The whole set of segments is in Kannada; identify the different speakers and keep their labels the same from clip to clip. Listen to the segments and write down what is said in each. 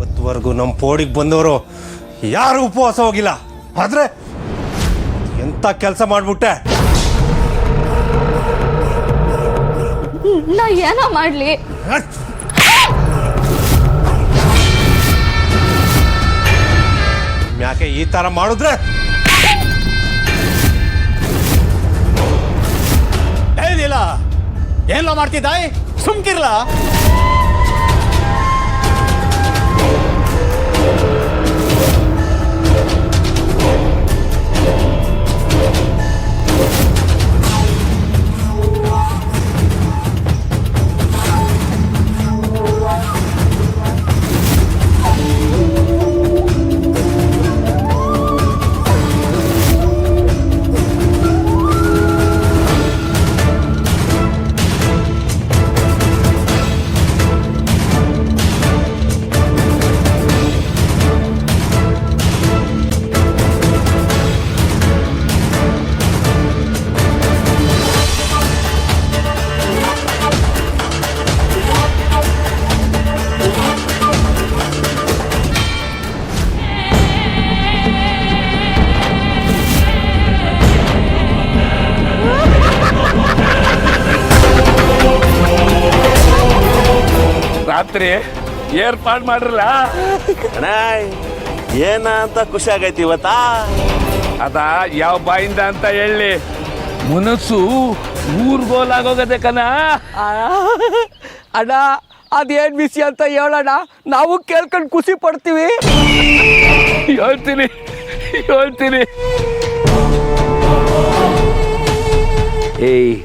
Speaker 1: ಇವತ್ತುವರೆಗೂ ನಮ್ಮ ಪೋಡಿಗೆ ಬಂದವರು ಯಾರು ಉಪವಾಸ ಹೋಗಿಲ್ಲ. ಆದ್ರೆ ಎಂತ ಕೆಲಸ ಮಾಡ್ಬಿಟ್ಟೆ.
Speaker 2: ನಾ ಏನೋ ಮಾಡ್ಲಿ?
Speaker 1: ಯಾಕೆ ಈ ತರ ಮಾಡಿದ್ರೆ?
Speaker 3: ಏನಿಲ್ಲ, ಏನ್ಲ ಮಾಡ್ತಿದ್ದಾಯ್? ಸುಮ್ಕಿರ್ಲ.
Speaker 4: ರಾತ್ರಿ ಏರ್ಪಾಡು ಮಾಡ್ರಲ್ಲ
Speaker 5: ಅಣ್ಣ. ಏನ ಅಂತ ಖುಷಿ ಆಗೈತಿ ಇವತ್ತಾ?
Speaker 4: ಅದ ಯಾವ ಬಾಯಿಂದ ಅಂತ ಹೇಳಿ ಮನಸ್ಸು ಊರ್ಗೋಲಾಗೋಗದೆ ಕಣ.
Speaker 6: ಅಣ್ಣ ಅದೇನ್ ವಿಷಯ ಅಂತ ಹೇಳೋಣ, ನಾವು ಕೇಳ್ಕೊಂಡು ಖುಷಿ ಪಡ್ತೀವಿ.
Speaker 4: ಹೇಳ್ತೀನಿ. ಏಯ್,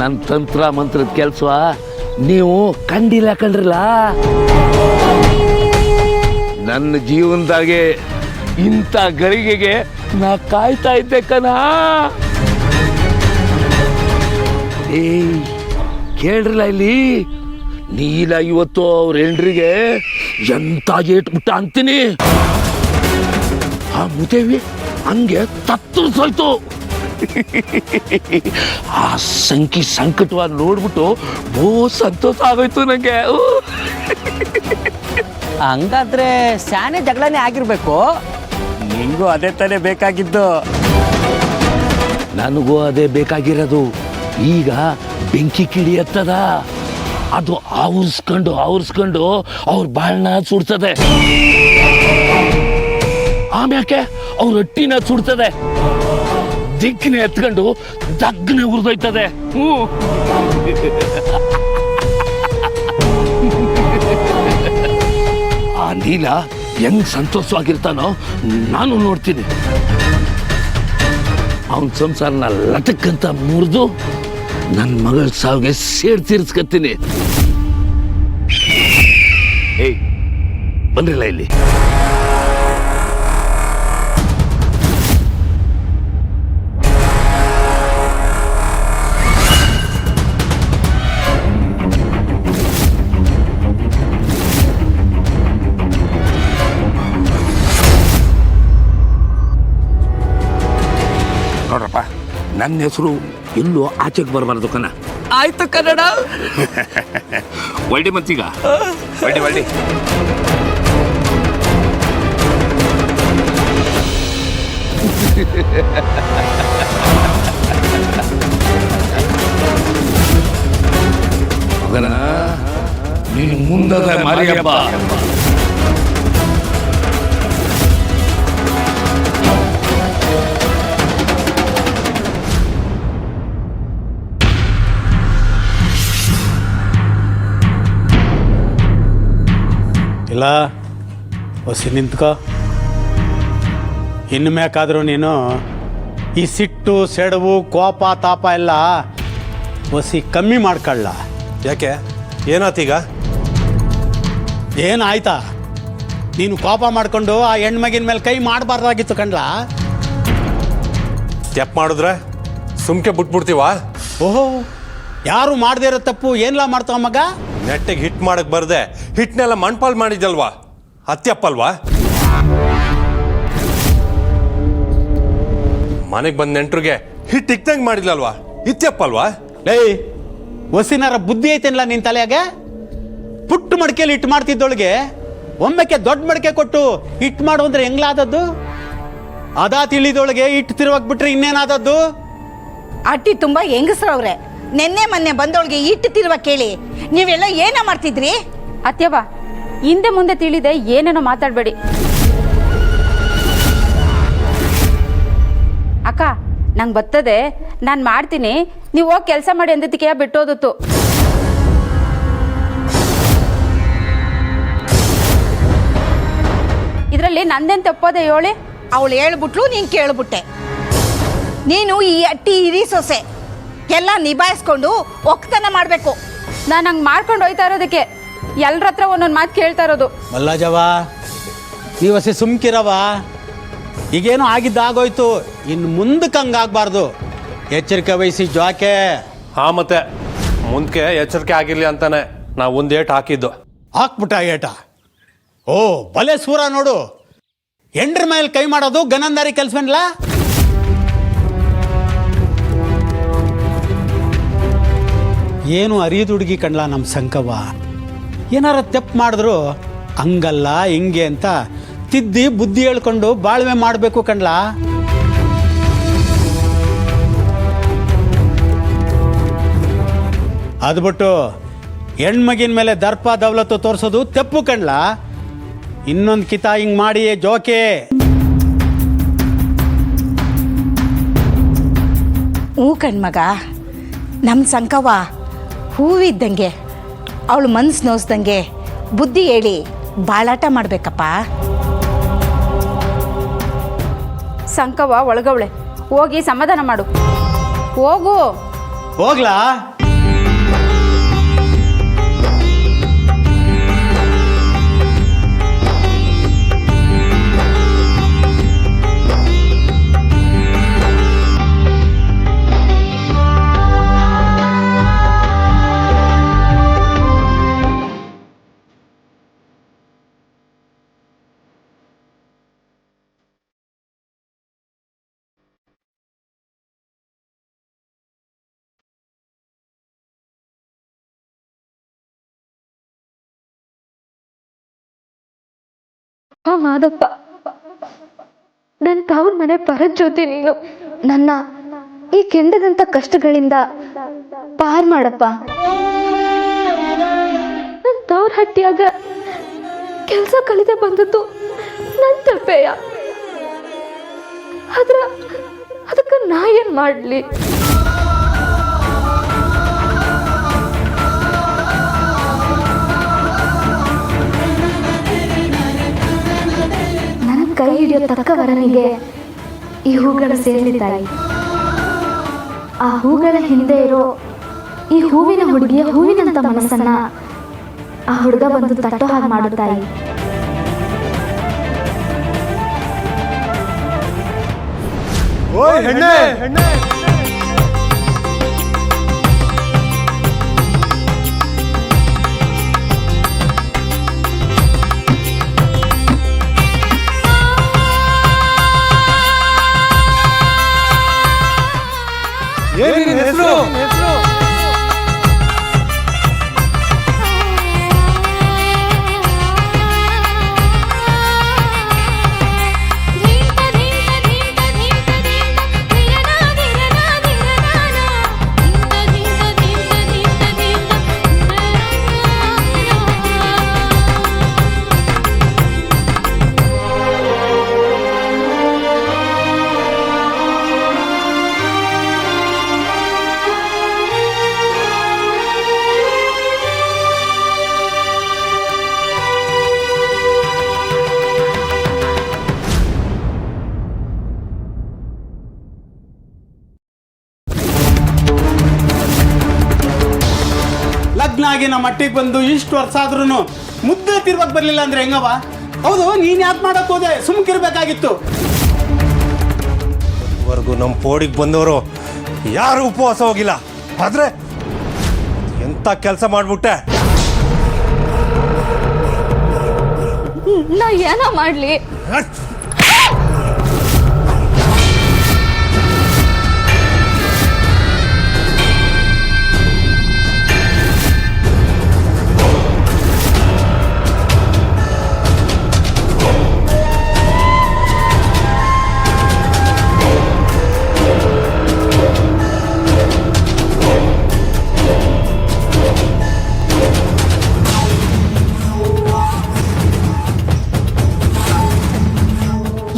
Speaker 4: ನನ್ನ ತಂತ್ರ ಮಂತ್ರದ ಕೆಲಸ ನೀವು ಕಂಡಿಲ್ಲ ಕಂಡ್ರಲ್ಲ. ನನ್ನ ಜೀವನದಾಗೆ ಇಂಥ ಗಳಿಗೆಗೆ ನಾ ಕಾಯ್ತಾ ಇದ್ದೆ ಕಣ. ಏಯ್ ಕೇಳ್ರಲ್ಲ, ಇಲ್ಲಿ ನೀಲ ಇವತ್ತು ಅವ್ರ ಹೆಂಡ್ರಿಗೆ ಎಂತ ಏಟ್ಬಿಟ್ಟ ಅಂತೀನಿ. ಆ ಮುದೇವಿ ಹಂಗೆ ತತ್ತರಿಸೋಯ್ತು. ಆ ಸಂಕಟವಾಗಿ ನೋಡ್ಬಿಟ್ಟು ಸಂತೋಷ ಆಗೋಯ್ತು ನಂಗೆ.
Speaker 6: ಹಂಗಾದ್ರೆ ಶಾನೆ ಜಗಳನೇ ಆಗಿರ್ಬೇಕು. ನಿಂಗೂ ಅದೇ ತಾನೇ ಬೇಕಾಗಿದ್ದು.
Speaker 4: ನನಗೂ ಅದೇ ಬೇಕಾಗಿರೋದು. ಈಗ ಬೆಂಕಿ ಕಿಡಿಯತ್ತದ, ಅದು ಆವರಿಸ್ಕೊಂಡು ಅವ್ರ ಬಾಳನ್ನ ಸುಡ್ತದೆ. ಆಮ್ಯಾಕೆ ಅವ್ರ ಹಟ್ಟಿನ ಸುಡ್ತದೆ. ದಿಕ್ಕಿನ ಎತ್ಕೊಂಡು ದಗ್ಗನೆ ಉರಿದೋಯ್ತದೆ. ಆ ನೀಲ ಹೆಂಗ್ ಸಂತೋಷವಾಗಿರ್ತಾನೋ ನಾನು ನೋಡ್ತೀನಿ. ಅವನ ಸಂಸಾರನ ಲಟಕ್ಕಂತ ಮುರಿದು ನನ್ನ ಮಗಳ ಸಾವಿಗೆ ಸೇಡ್ ತೀರ್ಸ್ಕತ್ತೀನಿ. ಏಯ್ ಬಂದ್ರಲ್ಲ ಇಲ್ಲಿ. ನೋಡ್ರಪ್ಪ, ನನ್ನ ಹೆಸರು ಎಲ್ಲೂ ಆಚೆಗೆ ಬರಬಾರ್ದು ಕಣ.
Speaker 6: ಆಯ್ತು ಕನ್ನಡ.
Speaker 4: ಒಳ್ಳೆ ಮತ್ತೀಗ ಒಳ್ಳೆ ಮಗನ, ನೀನು ಮುಂದದ ಮಾರಿಯಪ್ಪ.
Speaker 3: ಇಲ್ಲ ಹೊಸಿ ನಿಂತ್ಕೋ. ಇನ್ನು ಮ್ಯಾಕಾದರೂ ನೀನು ಈ ಸಿಟ್ಟು, ಸೆಡವು, ಕೋಪ, ತಾಪ ಎಲ್ಲ ಹೊಸಿ ಕಮ್ಮಿ ಮಾಡ್ಕೊಳ್ಳ.
Speaker 1: ಯಾಕೆ ಏನಾತೀಗ?
Speaker 3: ಏನಾಯ್ತಾ? ನೀನು ಕೋಪ ಮಾಡ್ಕೊಂಡು ಆ ಹೆಣ್ಮಗಿನ ಮೇಲೆ ಕೈ ಮಾಡಬಾರ್ದಾಗಿತ್ತು ಕಣ್ಲ.
Speaker 1: ತೆಪ್ ಮಾಡಿದ್ರೆ ಸುಮ್ಕೆ ಬಿಟ್ಬಿಡ್ತೀವಾ?
Speaker 3: ಓಹೋ, ಯಾರು ಮಾಡದೇ ಇರೋ ತಪ್ಪು ಏನ್ಲ ಮಾಡ್ತಾವ ಮಗ?
Speaker 1: ನೆಟ್ಟಿಗೆ ಹಿಟ್ ಮಾಡಕ್ ಬರ್ದೆ ಹಿಟ್ನೆಲ್ಲ ಮಣ್ಪಾಲ್ ಮಾಡಿದ್ದಲ್ವಾ? ಅತ್ಯಪ್ಪಲ್ವಾ? ಮನೆಗೆ ಬಂದ ನೆಂಟ್ರಿಗೆ ಹಿಟ್ ಇಕ್ದಂಗೆ ಮಾಡಿದ್ಲಲ್ವಾ? ಇತ್ಯಪ್ಪಲ್ವಾ?
Speaker 3: ಏಯ್, ಹೊಸಿನಾರ ಬುದ್ಧಿ ಐತೇನಲ್ಲ ನಿನ್ನ ತಲೆಯಾಗೆ? ಪುಟ್ಟು ಮಡಿಕೆಯಲ್ಲಿ ಇಟ್ಟು ಮಾಡ್ತಿದ್ದೊಳಗೆ ಒಮ್ಮೆಕ್ಕೆ ದೊಡ್ಡ ಮಡಿಕೆ ಕೊಟ್ಟು ಹಿಟ್ಟು ಮಾಡು ಅಂದ್ರೆ ಹೆಂಗ್ಲಾದದ್ದು? ಅದಾ ತಿಳಿದೊಳಗೆ ಹಿಟ್ಟು ತಿರುವಾಕ್ ಬಿಟ್ರೆ ಇನ್ನೇನಾದದ್ದು?
Speaker 2: ಅಟ್ಟಿ ತುಂಬ ಹೆಂಗಸ್ರವ್ರೆ. ನೆನ್ನೆ ಮೊನ್ನೆ ಬಂದವಳಿಗೆ ಇಟ್ಟು ತಿರುವ ಕೇಳಿ ನೀವೆಲ್ಲ ಏನ ಮಾಡ್ತಿದ್ರಿ?
Speaker 7: ಅತ್ಯವ್ವ, ಹಿಂದೆ ಮುಂದೆ ತಿಳಿದೆ ಏನೇನೋ ಮಾತಾಡಬೇಡಿ. ಅಕ್ಕ, ನಂಗೆ ಬರ್ತದೆ, ನಾನು ಮಾಡ್ತೀನಿ, ನೀವು ಹೋಗಿ ಕೆಲಸ ಮಾಡಿ ಅಂದಕ್ಕೆ ಬಿಟ್ಟೋದಿತ್ತು. ಇದರಲ್ಲಿ ನಂದೇನು ತಪ್ಪೋದೆ ಹೇಳಿ?
Speaker 2: ಅವಳು ಹೇಳ್ಬಿಟ್ಲು, ನೀನು ಕೇಳ್ಬಿಟ್ಟೆ. ನೀನು ಈ ಅಟ್ಟಿ ಹಿರಿ ಸೊಸೆ ಎಲ್ಲ ನಿಭಾಯಿಸ್ಕೊಂಡು ಒಕ್ಕತನ ಮಾಡಬೇಕು.
Speaker 7: ನಾನು ಹಂಗೆ ಮಾಡ್ಕೊಂಡು ಹೋಯ್ತಾ ಇರೋದಕ್ಕೆ ಎಲ್ಲರ ಹತ್ರ ಒಂದೊಂದು ಮಾತು ಕೇಳ್ತಾ ಇರೋದು.
Speaker 3: ಮಲ್ಲಾಜವ್ವ, ನೀವು ಹಸಿ ಸುಮ್ಕಿರವ. ಈಗೇನೋ ಆಗಿದ್ದಾಗೋಯ್ತು, ಇನ್ನು ಮುಂದಕ್ಕೆ ಹಂಗಾಗಬಾರ್ದು. ಎಚ್ಚರಿಕೆ ವಹಿಸಿ ಜೋಕೆ.
Speaker 1: ಹಾಂ, ಮತ್ತೆ ಮುಂದಕ್ಕೆ ಎಚ್ಚರಿಕೆ ಆಗಿರಲಿ ಅಂತಾನೆ ನಾವು ಒಂದು ಏಟ್ ಹಾಕಿದ್ದು.
Speaker 3: ಹಾಕ್ಬಿಟ್ಟ ಏಟ? ಓ ಬಲೆ ಸೂರ ನೋಡು. ಎಂಡ್ರ ಮೇಲೆ ಕೈ ಮಾಡೋದು ಗನಂದಾರಿ ಕೆಲ್ಸವನ್ಲ. ಏನು ಅರಿಯದು ಹುಡುಗಿ ಕಣ್ಲ ನಮ್ಮ ಸಂಕವ್ವ. ಏನಾರ ತೆಪ್ಪು ಮಾಡಿದ್ರು ಹಂಗಲ್ಲ ಹಿಂಗೆ ಅಂತ ತಿದ್ದಿ ಬುದ್ಧಿ ಹೇಳ್ಕೊಂಡು ಬಾಳ್ವೆ ಮಾಡಬೇಕು ಕಣ್ಲ. ಅದು ಬಿಟ್ಟು ಹೆಣ್ಮಗಿನ ಮೇಲೆ ದರ್ಪ ದೌಲತ್ತು ತೋರಿಸೋದು ತೆಪ್ಪು ಕಣ್ಲ. ಇನ್ನೊಂದು ಕಿತ ಹಿಂಗ್ ಮಾಡಿ ಜೋಕೆ.
Speaker 2: ಹ್ಞೂ ಕಣ್ಮಗ, ನಮ್ಮ ಸಂಕವ್ವ ಹೂವಿದ್ದಂಗೆ, ಅವಳು ಮನ್ಸು ನೋಸ್ದಂಗೆ ಬುದ್ಧಿ ಹೇಳಿ ಬಾಳಾಟ ಮಾಡಬೇಕಪ್ಪ.
Speaker 7: ಸಂಕವ್ವ ಒಳಗವಳೆ, ಹೋಗಿ ಸಮಾಧಾನ ಮಾಡು. ಹೋಗು.
Speaker 3: ಹೋಗ್ಲಾ?
Speaker 8: ಮಾದಪ್ಪ, ನನ್ನ ತವ್ರ ಮನೆ ಪರಜ್ಯೋತಿ ನೀನು. ನನ್ನ ಈ ಕೆಂಡದಂಥ ಕಷ್ಟಗಳಿಂದ ಪಾರ್ ಮಾಡಪ್ಪ. ನನ್ನ ತವ್ರ ಹಟ್ಟಿಯಾಗ ಕೆಲಸ ಕಲಿತೆ ಬಂದದ್ದು ನನ್ನ ತಪ್ಪೆಯ. ಅದಕ್ಕೆ ನಾ ಏನು ಮಾಡಲಿ? ಕೈ ಹಿಡಿಯೋ ತಕ್ಕ ವರನಿಗೆ ಈ ಹೂಗಳ ಸೇರಲಿ ತಾಯಿ. ಆ ಹೂಗಳ ಹಿಂದೆ ಇರೋ ಈ ಹೂವಿನ ಹುಡುಗಿಯ ಹೂವಿನಂತ ಮನಸ್ಸನ್ನ ಆ ಹುಡುಗ ಬಂದು ತಟ್ಟೋ ಹಾಗೆ ಮಾಡು ತಾಯಿ.
Speaker 1: ಓಯ್ ಹೆಣ್ಣೆ, ಏನಿನ ಹೆಸರು?
Speaker 3: ಲಗ್ನಾಗಿ ನಮ್ಮ ಮಟ್ಟಿಗೆ ಬಂದು ಇಷ್ಟು ವರ್ಷ ಆದ್ರೂ ಮುದ್ದೆ ತಿರ್ವಕ್ ಬರ್ಲಿಲ್ಲ ಅಂದ್ರೆ ಹೆಂಗವ? ಹೌದು, ನೀನ್ ಯಾಕೆ ಮಾಡಕ್ ಹೋದೆ? ಸುಮ್ಕಿರ್ಬೇಕಾಗಿತ್ತು.
Speaker 1: ಇದುವರೆಗೂ ನಮ್ಮ ಪೋಡಿಗೆ ಬಂದವರು ಯಾರು ಉಪವಾಸ ಹೋಗಿಲ್ಲ. ಆದ್ರೆ ಎಂತ ಕೆಲಸ ಮಾಡ್ಬಿಟ್ಟೆ.
Speaker 8: ನಾ ಏನ ಮಾಡ್ಲಿ?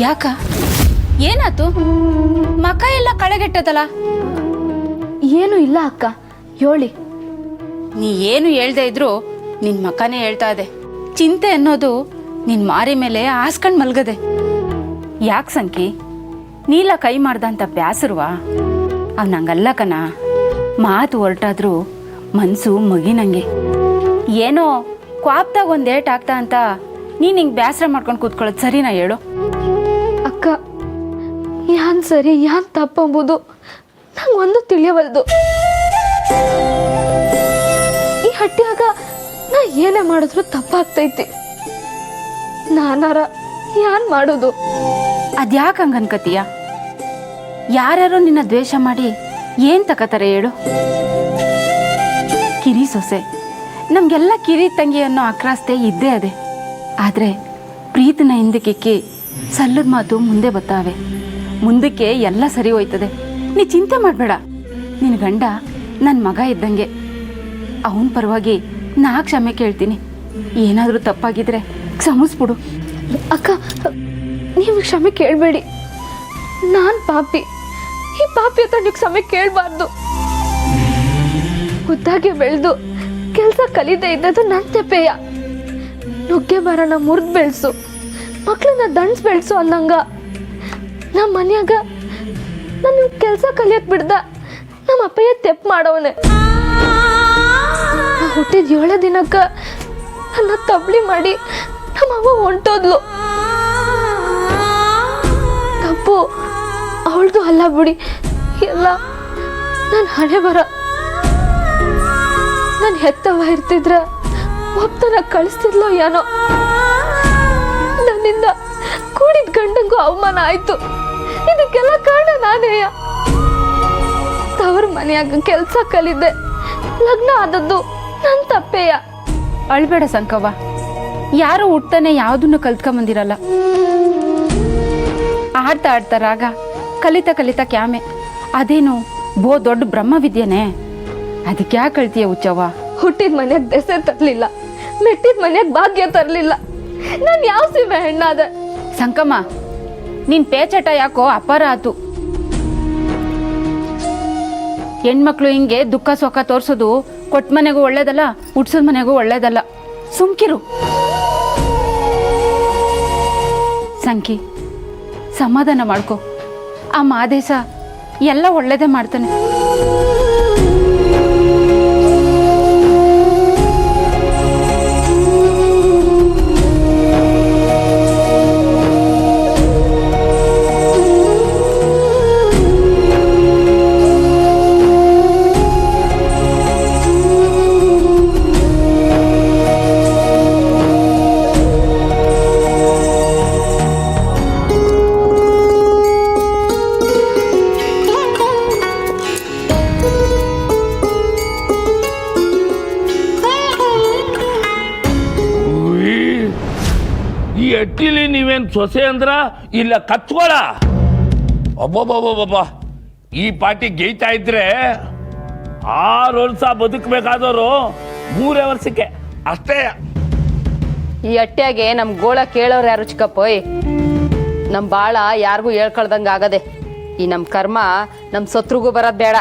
Speaker 7: ಯಾಕ ಏನಾತು? ಮಕ ಎಲ್ಲ ಕಳೆಗೆಟ್ಟದಲ್ಲ.
Speaker 8: ಏನೂ ಇಲ್ಲ ಅಕ್ಕ, ಹೇಳಿ.
Speaker 7: ನೀ ಏನು ಹೇಳ್ದೆ ಇದ್ರು ನಿನ್ ಮಕನೇ ಹೇಳ್ತಾ ಇದೆ. ಚಿಂತೆ ಅನ್ನೋದು ನಿನ್ ಮಾರಿ ಮೇಲೆ ಹಾಸ್ಕಂಡ್ ಮಲ್ಗದೆ. ಯಾಕೆ ಸಂಕಿ, ನೀಲ ಕೈ ಮಾಡ್ದಂತ ಬ್ಯಾಸರ್ವಾ? ಅವ್ ನಂಗಲ್ಲ ಕಣ, ಮಾತು ಹೊರಟಾದ್ರೂ ಮನ್ಸು ಮಗಿನಂಗೆ. ಏನೋ ಕ್ವಾಪ್ದಾಗ ಒಂದು ಏಟ್ ಆಗ್ತಾ ಅಂತ ನೀನು ಹಿಂಗೆ ಬೇಸರ ಮಾಡ್ಕೊಂಡು ಕೂತ್ಕೊಳ್ಳೋದು ಸರಿನಾ ಹೇಳು?
Speaker 8: ಅಕ್ಕ, ಯಾನ್ ಸರಿ ಯಾನ್ ತಪ್ಪಂಬುದು ನಂಗೆ ಒಂದು ತಿಳಿಯವಲ್ದು. ಈ ಹಟ್ಟಿಯಾಗ ನಾ ಏನೇ ಮಾಡಿದ್ರು ತಪ್ಪಾಗ್ತೈತಿ. ನಾನಾರ ಯಾನ್ ಮಾಡೋದು?
Speaker 7: ಅದ್ಯಾಕೆ ಹಂಗೆ ಅನ್ಕತೀಯ? ಯಾರ್ಯಾರೋ ನಿನ್ನ ದ್ವೇಷ ಮಾಡಿ ಏನು ತಕತಾರೆ ಹೇಳು? ಕಿರಿ ಸೊಸೆ, ನಮಗೆಲ್ಲ ಕಿರಿ ತಂಗಿ ಅನ್ನೋ ಅಕ್ರಾಸ್ತೆ ಇದ್ದೇ ಅದೇ. ಆದರೆ ಪ್ರೀತಿನ ಹಿಂದಕ್ಕಿಕ್ಕಿ ಸಲ್ಲದ ಮಾತು ಮುಂದೆ ಬರ್ತಾವೆ. ಮುಂದಕ್ಕೆ ಎಲ್ಲ ಸರಿ ಹೋಯ್ತದೆ. ನೀ ಚಿಂತೆ ಮಾಡಬೇಡ. ನಿನ್ನ ಗಂಡ ನನ್ನ ಮಗ ಇದ್ದಂಗೆ. ಅವನ ಪರವಾಗಿ ನಾ ಕ್ಷಮೆ ಕೇಳ್ತೀನಿ. ಏನಾದರೂ ತಪ್ಪಾಗಿದ್ರೆ ಕ್ಷಮಿಸ್ಬಿಡು.
Speaker 8: ಅಕ್ಕ, ನೀವು ಕ್ಷಮೆ ಕೇಳಬೇಡಿ. ನಾನು ಪಾಪಿ. ಈ ಪಾಪಿ ಹತ್ರ ನೀವು ಕ್ಷಮೆ ಕೇಳಬಾರ್ದು. ಹುದ್ದಾಗೆ ಬೆಳೆದು ಕೆಲಸ ಕಲಿದೇ ಇದ್ದದ್ದು ನನ್ನ ತೆಪ್ಪೆಯ. ನುಗ್ಗೆ ಮರನ ಮುರಿದು ಬೆಳೆಸು, ಮಕ್ಕಳನ್ನ ದಂಡ್ಸ್ ಬೆಳೆಸು ಅನ್ನಂಗ ನಮ್ಮ ಮನ್ಯಾಗ ನಾನು ಕೆಲಸ ಕಲಿಯಕ್ ಬಿಡ್ದ ನಮ್ಮ ಅಪ್ಪಯ್ಯ ತೆಪ್ಪು ಮಾಡವನೆ. ಹುಟ್ಟಿದ 7 ದಿನಕ್ಕ ನನ್ನ ತಬ್ಲಿ ಮಾಡಿ ನಮ್ಮ ಅವ್ವ ಹೊಂಟೋದ್ಲು. ತಪ್ಪು ಅವಳದು ಅಲ್ಲ ಬಿಡಿ, ಎಲ್ಲ ನನ್ನ ಹಣೆ ಬರ. ನಾನು ಹೆತ್ತವ ಇರ್ತಿದ್ರ ಒಬ್ಬನ ಕಳಿಸ್ತಿದ್ಲೋ ಏನೋ. ನನ್ನಿಂದ ಕೂಡಿದ ಗಂಡಂಗೂ ಅವಮಾನ ಆಯ್ತು. ಇದಕ್ಕೆಲ್ಲ ಕಾರಣ ನಾನೇಯ. ತವ್ರ ಮನೆಯಾಗ ಕೆಲಸ ಕಲಿದೆ, ಲಗ್ನ ಆದದ್ದು ನನ್ನ ತಪ್ಪೇಯ.
Speaker 7: ಅಳ್ಬೇಡ ಸಂಕವ್ವ, ಯಾರು ಹುಟ್ತಾನೆ ಯಾವುದನ್ನು ಕಲ್ತ್ಕೊಂಬಂದಿರಲ್ಲ. ಆಡ್ತಾ ಆಡ್ತಾ ರಾಗ, ಕಲಿತಾ ಕಲಿತಾ ಕ್ಯಾಮೆ, ಅದೇನು ಬೋ ದೊಡ್ಡ ಬ್ರಹ್ಮವಿದ್ಯೆನೇ. ಅದಕ್ಕೆ ಯಾಕೆ ಕಳ್ತೀಯ ಹುಚ್ಚವ್ವ?
Speaker 8: ಹುಟ್ಟಿದ ಮನ್ಯಾಗ ದೆಸೆ ತರ್ಲಿಲ್ಲ, ಮೆಟ್ಟಿದ ಮನ್ಯಾಗ ಭಾಗ್ಯ ತರ್ಲಿಲ್ಲ. ನಾನು ಯಾವ ಸೀಮೆ ಹೆಣ್ಣಾದ?
Speaker 7: ಸಂಕಮ್ಮ, ನಿನ್ ಪೇಚಟ ಯಾಕೋ ಅಪಾರ ಆತು. ಹೆಣ್ಮಕ್ಳು ಹಿಂಗೆ ದುಃಖ ಸುಖ ತೋರ್ಸೋದು ಕೊಟ್ಟ ಮನೆಗೂ ಒಳ್ಳೇದಲ್ಲ, ಹುಟ್ಸೋದ್ ಮನೆಗೂ ಒಳ್ಳೇದಲ್ಲ. ಸುಮ್ಕಿರು ಸಂಕಿ, ಸಮಾಧಾನ ಮಾಡ್ಕೊ. ಆ ಮಾದೇಶ ಎಲ್ಲ ಒಳ್ಳೇದೇ ಮಾಡ್ತಾನೆ.
Speaker 4: ಈ ಅಟ್ಟಿಲಿ ನೀವೇನು ಸೊಸೆ ಅಂದ್ರ ಇಲ್ಲ ಕತ್ಕೊಳ? ಒಬ್ಬೊಬ್ಬೊಬ್ಬೊಬ್ಬ ಈ ಪಾರ್ಟಿ ಗೇಯ್ತಾ ಇದ್ರೆ 6 ವರ್ಷ ಬದುಕಬೇಕಾದವರು 3 ವರ್ಷಕ್ಕೆ ಅಷ್ಟೇ.
Speaker 9: ಈ ಅಟ್ಟ್ಯಾಗೆ ನಮ್ ಗೋಳ ಕೇಳೋರು ಯಾರು ಚಿಕ್ಕಪ್ಪಯ್? ನಮ್ ಬಾಳ ಯಾರಿಗೂ ಹೇಳ್ಕೊಳ್ದಂಗ ಆಗದೆ. ಈ ನಮ್ ಕರ್ಮ ನಮ್ ಸತ್ರಿಗೂ ಬರೋದ್ ಬೇಡ.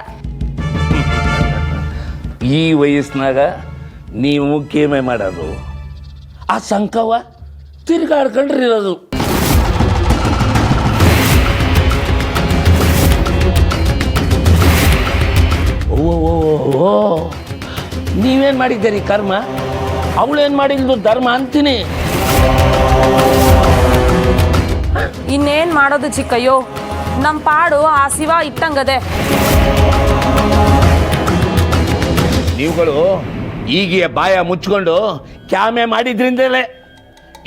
Speaker 4: ಈ ವಯಸ್ಸಿನಾಗ ನೀವು ಕೇಮೆ ಮಾಡೋದು, ಆ ಸಂಕವ ತಿರ್ಗಾಡ್ಕೊಂಡ್ರಿರೋದು. ಓ ನೀವೇನ್ ಮಾಡಿದ್ದೀರಿ ಕರ್ಮ? ಅವಳೇನ್ ಮಾಡಿದ್ದು ಧರ್ಮ ಅಂತೀನಿ.
Speaker 9: ಇನ್ನೇನ್ ಮಾಡೋದು ಚಿಕ್ಕಯ್ಯೋ, ನಮ್ ಪಾಡು ಆ ಶಿವ ಇಟ್ಟಂಗದೆ.
Speaker 4: ನೀವುಗಳು ಈಗ ಬಾಯ ಮುಚ್ಕೊಂಡು ಕ್ಯಾಮೆ ಮಾಡಿದ್ರಿಂದಲೇ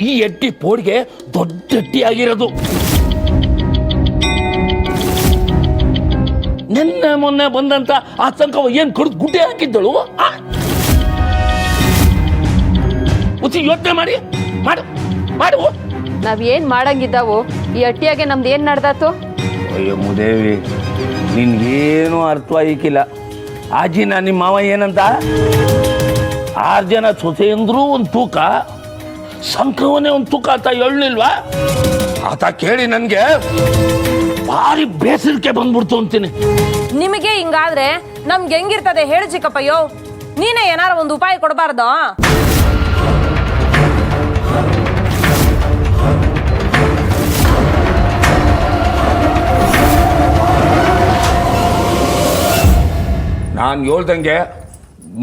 Speaker 4: ಈ ಎಟ್ಟಿ ಪೋಡ್ಗೆ ದೊಡ್ಡ ಎಟ್ಟಿ ಆಗಿರೋದು. ನಿನ್ನೆ ಮೊನ್ನೆ ಬಂದಂತ ಆ ಸಂಕವ ಏನ್ ಕಡ್ದು ಗುಡ್ಡೆ ಹಾಕಿದ್ದಳು. ಯೋಚನೆ ಮಾಡಿ ಮಾಡು ಮಾಡು.
Speaker 9: ನಾವ್ ಏನ್ ಮಾಡಂಗಿದ್ದಾವು? ಈ ಅಟ್ಟಿಯಾಗೆ ನಮ್ದು ಏನ್ ನಡ್ದಾತು?
Speaker 4: ಅಯ್ಯೋ ಮುದೇವಿ, ನಿನ್ಗೇನು ಅರ್ಥವಾಯಿಕಿಲ್ಲ. ಆಜಿನ ನಿಮ್ಮ ಮಾವ ಏನಂತ 6 ಜನ ಸೊಸೆ ಅಂದ್ರೂ ಒಂದು ತೂಕ, ಸಂಕವನೇ ಒಂದು ತೂಕ ಆತ ಹೇಳಲಿಲ್ವಾ? ಆತ ಕೇಳಿ ನನಗೆ ಭಾರಿ ಬೇಸರಿಕೆ ಬಂದ್ಬಿಡ್ತು ಅಂತೀನಿ.
Speaker 9: ನಿಮಗೆ ಹಿಂಗಾದ್ರೆ ನಮ್ಗೆ ಹೆಂಗಿರ್ತದೆ ಹೇಳು ಚಿಕ್ಕಪ್ಪಯ್ಯೋ. ನೀನೇ ಏನಾರ ಒಂದು ಉಪಾಯ ಕೊಡಬಾರ್ದು?
Speaker 4: ನಾನು ಹೇಳ್ದಂಗೆ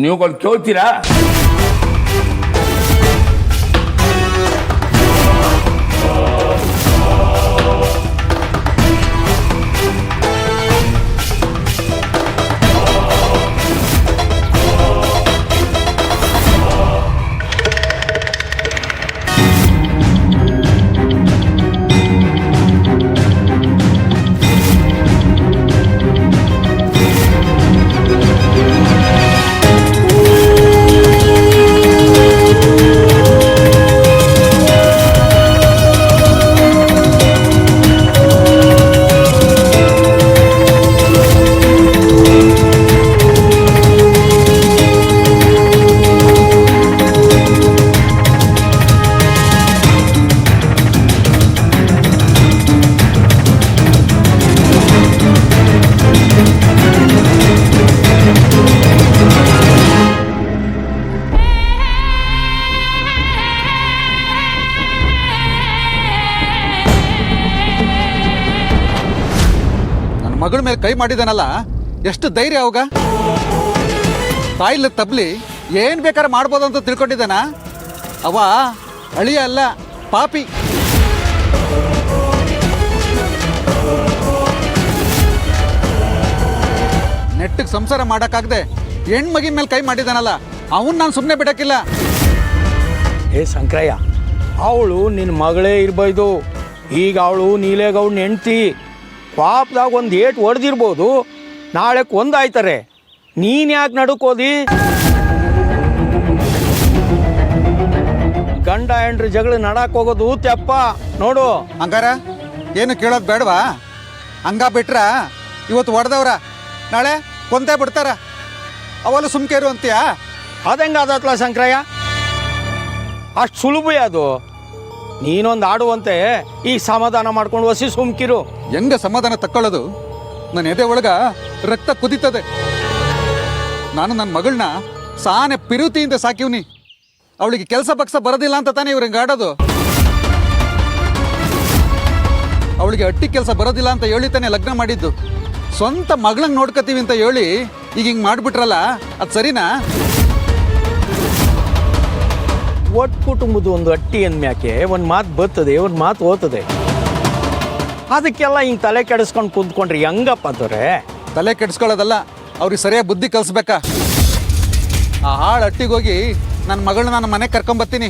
Speaker 4: ನೀವುಗಳು ಕೇಳ್ತೀರಾ?
Speaker 10: ಮಗಳ ಮೇಲೆ ಕೈ ಮಾಡಿದಾನಲ್ಲ, ಎಷ್ಟು ಧೈರ್ಯ ಅವಾಗ. ತಾಯಿಲ್ಲ ತಬ್ಲಿ ಏನ್ ಬೇಕಾದ್ರೆ ಮಾಡ್ಬೋದು ಅಂತ ತಿಳ್ಕೊಂಡಿದ್ದಾನ. ಅವ ಅಳಿಯ ಅಲ್ಲ, ಪಾಪಿ. ನೆಟ್ಟಿಗೆ ಸಂಸಾರ ಮಾಡಕ್ಕಾಗದೆ ಹೆಣ್ಮಗಿನ ಮೇಲೆ ಕೈ ಮಾಡಿದಾನಲ್ಲ, ಅವನ್ ನಾನು ಸುಮ್ಮನೆ ಬಿಡಕ್ಕಿಲ್ಲ.
Speaker 6: ಏ ಶಂಕರಯ್ಯ, ಅವಳು ನಿನ್ನ ಮಗಳೇ ಇರ್ಬೋದು. ಈಗ ಅವಳು ನೀಲೇಗೌಡನ ಹೆಂಡ್ತಿ. ಪಾಪದಾಗ ಒಂದು ಏಟು ಹೊಡೆದಿರ್ಬೋದು, ನಾಳೆ ಕೊಂದಾಯ್ತಾರೆ. ನೀನು ಯಾಕೆ ನಡುಕೋದಿ? ಗಂಡ ಹೆಂಡ್ರ ಜಗಳ ನಡಕ್ ಹೋಗೋದು ತೆಪ್ಪ ನೋಡು.
Speaker 10: ಹಂಗಾರ ಏನು ಕೇಳೋದು ಬೇಡವಾ? ಹಂಗ ಬಿಟ್ರ ಇವತ್ತು ಹೊಡೆದವ್ರ ನಾಳೆ ಕೊಂದೇ ಬಿಡ್ತಾರ. ಅವಲ್ಲ ಸುಮ್ಕೇರು ಅಂತೀಯಾ?
Speaker 6: ಅದಂಗಾದತ್ಲ ಶಂಕರಯ್ಯ, ಅಷ್ಟು ಸುಲಭ ಅದು. ನೀನೊಂದು ಆಡುವಂತೆ ಈ ಸಮಾಧಾನ ಮಾಡ್ಕೊಂಡು ವಸಿ ಸುಮ್ಕಿರು.
Speaker 10: ಹೆಂಗ ಸಮಾಧಾನ ತಕ್ಕೊಳ್ಳೋದು? ನನ್ನ ಎದೆ ಒಳಗ ರಕ್ತ ಕುದೀತದೆ. ನಾನು ನನ್ನ ಮಗಳನ್ನ ಸಾನೆ ಪಿರುತಿಯಿಂದ ಸಾಕಿವ್ನಿ. ಅವಳಿಗೆ ಕೆಲಸ ಪಕ್ಷ ಬರೋದಿಲ್ಲ ಅಂತ ತಾನೇ ಇವ್ರು ಹಿಂಗೆ ಆಡೋದು. ಅವಳಿಗೆ ಅಟ್ಟಿ ಕೆಲಸ ಬರೋದಿಲ್ಲ ಅಂತ ಹೇಳಿ ತಾನೇ ಲಗ್ನ ಮಾಡಿದ್ದು. ಸ್ವಂತ ಮಗಳಂಗೆ ನೋಡ್ಕೋತೀವಿ ಅಂತ ಹೇಳಿ ಈಗ ಹಿಂಗೆ ಮಾಡಿಬಿಟ್ರಲ್ಲ, ಅದು ಸರಿನಾ?
Speaker 6: ಒಟ್ಟು ಕುಟುಂಬದ ಒಂದು ಅಟ್ಟಿ ಅಂದ್ಮ್ಯಾಕೆ ಒಂದು ಮಾತು ಬರ್ತದೆ, ಒಂದು ಮಾತು ಓದ್ತದೆ. ಅದಕ್ಕೆಲ್ಲ ಹಿಂಗೆ ತಲೆ ಕೆಡಿಸ್ಕೊಂಡು ಕುಂತ್ಕೊಂಡ್ರಿ ಹೆಂಗಪ್ಪ ಅಂತವ್ರೆ?
Speaker 10: ತಲೆ ಕೆಡಿಸ್ಕೊಳ್ಳೋದಲ್ಲ, ಅವ್ರಿಗೆ ಸರಿಯಾಗಿ ಬುದ್ಧಿ ಕಲಿಸ್ಬೇಕಾ. ಆ ಹಾಳು ಅಟ್ಟಿಗೆ ಹೋಗಿ ನನ್ನ ಮಗಳನ್ನ ನಾನು ಮನೆಗೆ ಕರ್ಕೊಂಬರ್ತೀನಿ.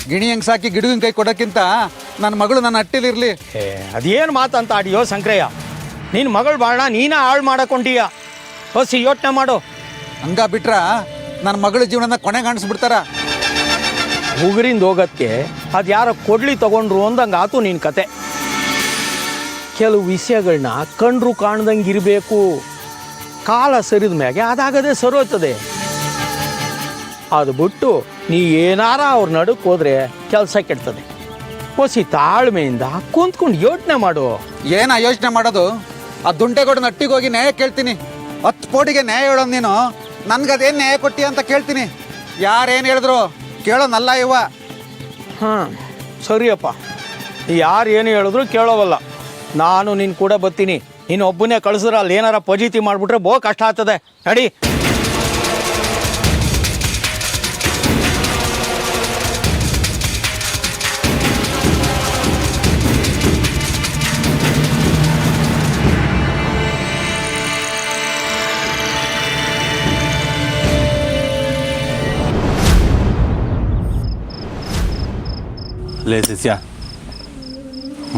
Speaker 10: ಗಿಣಿ ಹೆಂಗೆ ಸಾಕಿ ಗಿಡಗಿನ ಕೈ ಕೊಡೋಕ್ಕಿಂತ ನನ್ನ ಮಗಳು ನನ್ನ ಅಟ್ಟಿಲಿರಲಿ.
Speaker 6: ಅದೇನು ಮಾತಂತ ಆಡಿಯೋ ಶಂಕರಯ್ಯ? ನಿನ್ನ ಮಗಳು ಬಾಳ ನೀನೇ ಹಾಳು ಮಾಡಕೊಂಡೀಯ. ಹೊಸಿ ಯೋಚನೆ ಮಾಡು.
Speaker 10: ಹಂಗ ಬಿಟ್ರ ನನ್ನ ಮಗಳ ಜೀವನನ ಕೊನೆ ಕಾಣಿಸ್ಬಿಡ್ತಾರ.
Speaker 6: ಉಗುರಿಂದ ಹೋಗೋಕ್ಕೆ ಅದು ಯಾರೋ ಕೊಡ್ಲಿ ತಗೊಂಡ್ರು ಅಂದಂಗೆ ಆತು ನಿನ್ನ ಕತೆ. ಕೆಲವು ವಿಷಯಗಳನ್ನ ಕಂಡ್ರು ಕಾಣ್ದಂಗೆ ಇರಬೇಕು. ಕಾಲ ಸರಿದ ಮ್ಯಾಗೆ ಅದಾಗದೆ ಸರೋಯ್ತದೆ. ಅದು ಬಿಟ್ಟು ನೀ ಏನಾರ ಅವ್ರ ನಡುಕ್ಕೆ ಹೋದ್ರೆ ಕೆಲಸ ಕೆಡ್ತದೆ. ಹೊಸಿ ತಾಳ್ಮೆಯಿಂದ ಕುಂತ್ಕೊಂಡು ಯೋಚನೆ ಮಾಡು.
Speaker 10: ಏನ ಯೋಚನೆ ಮಾಡೋದು? ಆ ದುಂಟೆಗೌಡನ ಅಟ್ಟಿಗೆ ಹೋಗಿ ನ್ಯಾಯ ಕೇಳ್ತೀನಿ. 10 ಕೋಟಿಗೆ ನ್ಯಾಯ ಹೇಳೋದು ನೀನು, ನನ್ಗದೇನು ನ್ಯಾಯ ಕೊಟ್ಟಿ ಅಂತ ಕೇಳ್ತೀನಿ. ಯಾರೇನು ಹೇಳಿದ್ರು ಕೇಳೋನಲ್ಲ ಇವ.
Speaker 6: ಹಾಂ ಸರಿಯಪ್ಪ, ಯಾರು ಏನು ಹೇಳಿದ್ರು ಕೇಳೋವಲ್ಲ. ನಾನು ನಿನ್ನ ಕೂಡ ಬರ್ತೀನಿ. ನೀನು ಒಬ್ಬನೇ ಕಳಿಸಿದ್ರೆ ಅಲ್ಲಿ ಏನಾರ ಪಜಿತಿ ಮಾಡಿಬಿಟ್ರೆ ಬಹು ಕಷ್ಟ ಆಗ್ತದೆ. ನಡಿ.
Speaker 1: ಲೇ ಶಿಷ್ಯ,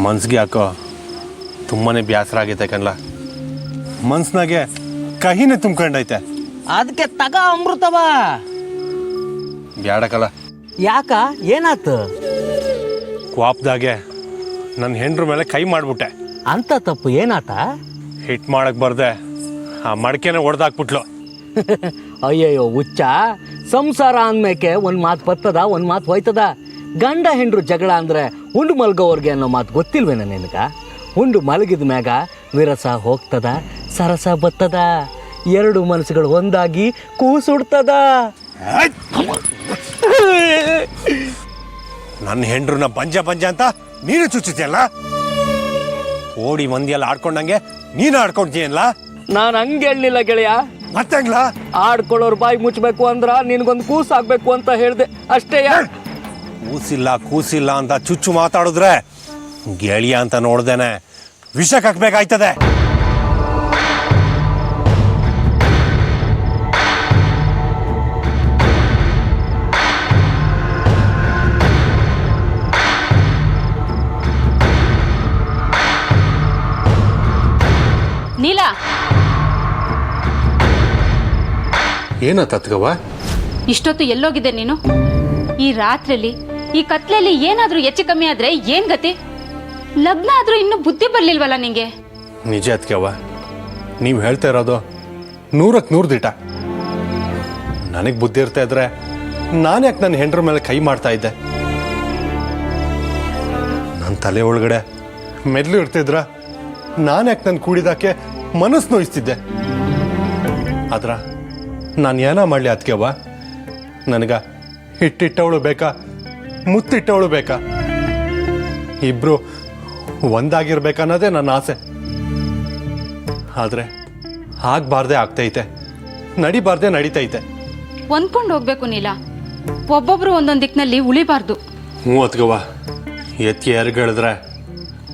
Speaker 1: ಮನ್ಸಿಗೆ ಯಾಕೋ ತುಂಬಾ ಬೇಸರ ಆಗೈತೆ ಕಣ್ಲ. ಮನ್ಸ್ನಾಗೆ ಕಹಿನೇ ತುಂಬ್ಕೊಂಡೈತೆ.
Speaker 6: ಅದಕ್ಕೆ ತಗ ಅಮೃತವ.
Speaker 1: ಬ್ಯಾಡಕಲ್ಲ.
Speaker 6: ಯಾಕ? ಏನಾತು?
Speaker 1: ಕ್ವಾಪ್ದಾಗೆ ನನ್ನ ಹೆಂಡ್ರ ಮೇಲೆ ಕೈ ಮಾಡಿಬಿಟ್ಟೆ.
Speaker 6: ಅಂತ ತಪ್ಪು ಏನಾತ?
Speaker 1: ಹಿಟ್ ಮಾಡಕ್ ಬರ್ದೆ ಆ ಮಡಕೆನ ಹೊಡೆದಾಕ್ಬಿಟ್ಲು.
Speaker 6: ಅಯ್ಯಯ್ಯೋ ಹುಚ್ಚ, ಸಂಸಾರ ಅಂದ್ಮೇಕೆ ಒಂದು ಮಾತು ಬರ್ತದ ಒಂದು ಮಾತು ಹೋಯ್ತದ. ಗಂಡ ಹೆಂಡ್ರು ಜಗಳ ಅಂದರೆ ಉಂಡು ಮಲ್ಗೋವ್ರಿಗೆ ಅನ್ನೋ ಮಾತು ಗೊತ್ತಿಲ್ವೇನ ನಿನಗ? ಉಂಡು ಮಲಗಿದ ಮ್ಯಾಗ ವಿರಸ ಹೋಗ್ತದ, ಸರಸ ಬರ್ತದ, ಎರಡು ಮನಸ್ಸುಗಳು ಒಂದಾಗಿ ಕೂಸುಡ್ತದ.
Speaker 1: ನನ್ನ ಹೆಂಡ್ರನ್ನ ಬಂಜ ಅಂತ ನೀನು ಚುಚ್ಚುತ್ತಿಯಲ್ಲ. ಓಡಿ ಮಂದಿಯೆಲ್ಲ ಆಡ್ಕೊಂಡಂಗೆ ನೀನು ಆಡ್ಕೊಂತೀಯಲ್ಲ.
Speaker 6: ನಾನು ಹಂಗೆ ಹೇಳಲಿಲ್ಲ ಗೆಳೆಯ.
Speaker 1: ಮತ್ತಂಗ್ಲ
Speaker 6: ಆಡ್ಕೊಳ್ಳೋರು ಬಾಯಿ ಮುಚ್ಚಬೇಕು ಅಂದ್ರ ನಿನಗೊಂದು ಕೂಸಾಗಬೇಕು ಅಂತ ಹೇಳಿದೆ ಅಷ್ಟೇ.
Speaker 1: ಕೂಸಿಲ್ಲ ಅಂತ ಚುಚ್ಚು ಮಾತಾಡಿದ್ರೆ ಗೆಳಿಯ ಅಂತ ನೋಡ್ದೇನೆ ವಿಷಕ್ಕೆ ಹಾಕ್ಬೇಕಾಯ್ತದೆ.
Speaker 7: ನೀಲ,
Speaker 1: ಏನ ತತ್ಗವ?
Speaker 7: ಇಷ್ಟೊತ್ತು ಎಲ್ಲೋಗಿದ್ದೆ ನೀನು? ಈ ರಾತ್ರಿಲಿ ಈ ಕತ್ಲೆಯಲ್ಲಿ ಏನಾದ್ರೂ ಹೆಚ್ಚು ಕಮ್ಮಿ ಆದ್ರೆ ಏನ್ ಗತಿ? ಲಗ್ನ ಆದ್ರೂ ಇನ್ನೂ ಬುದ್ಧಿ ಬರ್ಲಿಲ್ವಲ್ಲ ನಿಂಗೆ?
Speaker 1: ನಿಜ ಅತ್ಕವ್ವ, ನೀವು ಹೇಳ್ತಾ ಇರೋದು 100ಕ್ಕೆ 100 ದಿಟ. ನನಗೆ ಬುದ್ಧಿ ಇರ್ತಾ ಇದ್ರೆ ನಾನು ಯಾಕೆ ನನ್ನ ಹೆಂಡ್ರ ಮೇಲೆ ಕೈ ಮಾಡ್ತಾ ಇದ್ದೆ? ನನ್ನ ತಲೆ ಒಳಗಡೆ ಮೆದ್ಲು ಇರ್ತಿದ್ರ ನಾನು ಯಾಕೆ ನನ್ನ ಕೂಡಿದಾಕೆ ಮನಸ್ಸು ನೋಯಿಸ್ತಿದ್ದೆ? ಆದ್ರ ನಾನು ಏನ ಮಾಡಲಿ ಅತ್ಕವ್ವ? ನನಗ ಹಿಟ್ಟಿಟ್ಟವಳು ಬೇಕಾ, ಮುತ್ತಿಟ್ಟವಳು ಬೇಕಾ? ಇಬ್ರು ಒಂದಾಗಿರ್ಬೇಕನ್ನೋದೇ ನನ್ನ ಆಸೆ. ಆದ್ರೆ ಆಗ್ಬಾರ್ದೆ ಆಗ್ತೈತೆ, ನಡಿಬಾರ್ದೆ ನಡೀತೈತೆ.
Speaker 7: ಹೊಂದ್ಕೊಂಡು ಹೋಗ್ಬೇಕು ನೀಲ, ಒಬ್ಬೊಬ್ರು ಒಂದೊಂದ್ ದಿಕ್ಕಿನಲ್ಲಿ ಉಳಿಬಾರ್ದು.
Speaker 1: ಮೂವತ್ಗವ್ವ, ಎತ್ತಿ ಎರಗಳಿದ್ರೆ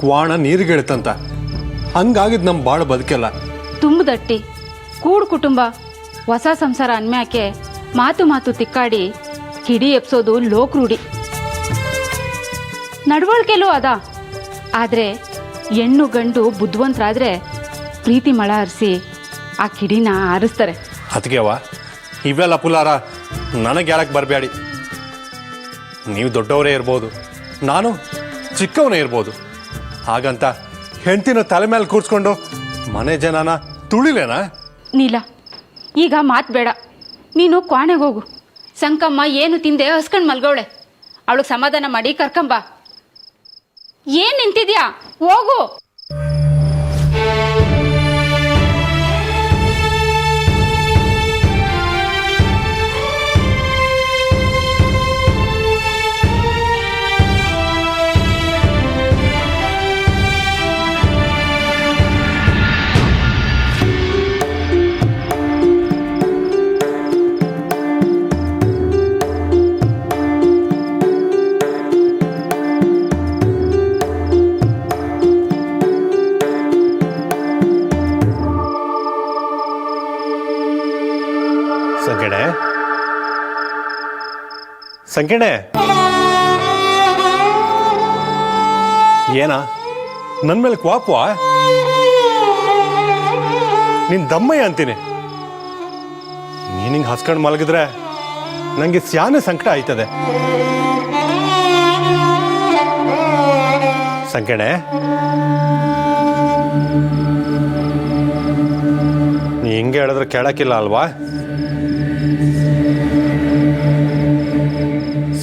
Speaker 1: ಕ್ವಾಣ ನೀರಿಗಿಳುತ್ತಂತ. ಹಂಗಾಗಿದ್ ನಮ್ಮ ಬಾಳ ಬದುಕೆಲ್ಲ.
Speaker 7: ತುಂಬದಟ್ಟಿ ಕೂಡು ಕುಟುಂಬ ಹೊಸ ಸಂಸಾರ ಅನ್ಮ್ಯಾಕೆ ಮಾತು ತಿಕ್ಕಾಡಿ ಕಿಡಿ ಎಪ್ಸೋದು ಲೋಕ್ರೂಢಿ. ನಡವಳಿಕೆಲೂ ಅದ. ಆದ್ರೆ ಹೆಣ್ಣು ಗಂಡು ಬುದ್ಧಿವಂತರಾದ್ರೆ ಪ್ರೀತಿ ಮಳ ಹರಿಸಿ ಆ ಕಿಡಿನ ಆರಿಸ್ತಾರೆ.
Speaker 1: ಅದಕ್ಕೆವ ಇವೆಲ್ಲ ಪುಲಾರ ನನಗೆ ಯಾರಕ್ಕೆ ಬರಬೇಡಿ. ನೀವು ದೊಡ್ಡವರೇ ಇರ್ಬೋದು, ನಾನು ಚಿಕ್ಕವನೇ ಇರ್ಬೋದು. ಹಾಗಂತ ಹೆಂಡ್ತಿನ ತಲೆ ಮೇಲೆ ಕೂರ್ಸ್ಕೊಂಡು ಮನೆ ಜನನ ತುಳಿಲೇನಾ?
Speaker 7: ನೀಲ, ಈಗ ಮಾತು ಬೇಡ. ನೀನು ಕ್ವಾಣೆಗೆ ಹೋಗು. ಸಂಕಮ್ಮ ಏನು ತಿಂದೆ ಹಸ್ಕಂಡ್ ಮಲ್ಗವಳೆ. ಅವಳಿಗೆ ಸಮಾಧಾನ ಮಾಡಿ ಕರ್ಕಂಬ. ಏನ್ ನಿಂತಿದ್ಯಾ? ಹೋಗು.
Speaker 1: ಸಂಕಣೆ, ಏನ ನನ್ನ ಮೇಲೆ ಕ್ವಾಪ್ವಾ? ನಿನ್ ದಮ್ಮಯ್ಯ ಅಂತೀನಿ. ನೀನಿಂಗ್ ಹಸ್ಕೊಂಡು ಮಲಗಿದ್ರೆ ನಂಗೆ ಸ್ಯಾನೆ ಸಂಕಟ ಆಯ್ತದೆ. ಸಂಕಣೆ, ನೀ ಹಿಂಗೆ ಹೇಳಿದ್ರೆ ಕೇಳಕ್ಕಿಲ್ಲ ಅಲ್ವಾ?